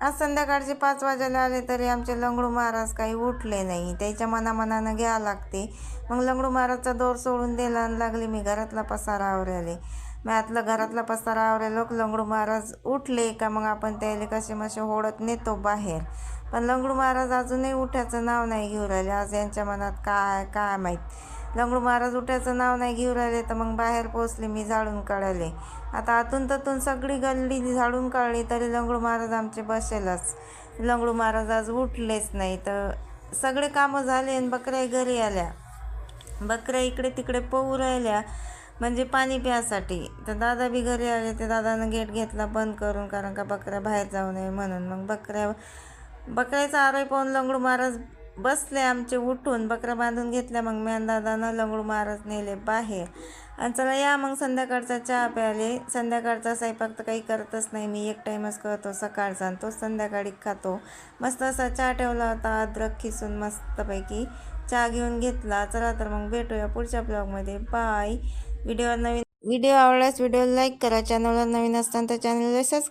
आज संध्याकाळचे 5 वाजायला आले तरी आमचे लंगडू महाराज काही उठले नाही. त्याच्या मनामनानं घ्यावं लागते. मग लंगडू महाराजचा दोर सोडून द्यायला लागली मी घरातला पसारा आवरायले. मी आतला घरातला पसारा आवरायलो. लंगडू महाराज उठले का मग आपण त्याला कसे मसे ओढत नेतो बाहेर. पण लंगडू महाराज अजूनही उठायचं नाव नाही घेऊ राहिले. आज यांच्या मनात काय काय माहीत. लंगडू महाराज उठायचं नाव नाही घेऊ राहिले तर मग बाहेर पोचले. मी झाडून काढले. आता आतून ततून सगळी गल्ली झाडून काढली तरी लंगडू महाराज आमचे बसेलच. लंगडू महाराज आज उठलेच नाही. तर सगळे कामं झाले आणि बकऱ्या घरी आल्या. बकऱ्या इकडे तिकडे पळू राहिल्या म्हणजे पाणी प्यासाठी. तर दादा बी घरी आले. ते दादानं गेट घेतला बंद करून, कारण का बकऱ्या बाहेर जाऊ नये म्हणून. मग बकऱ्याचा आरोय पाहून लंगडू महाराज बसले आमचे उठून. बकऱ्या बांधून घेतल्या. मग म्यान दादानं लंगडू महाराज नेले बाहेर. आणि चला या मग संध्याकाळचा चहा प्याले. संध्याकाळचा स्वयंपाक तर काही करतच नाही मी, एक टाईमच करतो सकाळचा आणि तोच संध्याकाळी खातो. मस्त असा चहा ठेवला होता, अद्रक खिसून मस्तपैकी चहा घेऊन घेतला. चला तर मग भेटूया पुढच्या ब्लॉगमध्ये. बाय. व्हिडिओ आवडल्यास व्हिडिओला लाईक करा. चॅनलला नवीन असताना तर चॅनलला सबस्क्राईब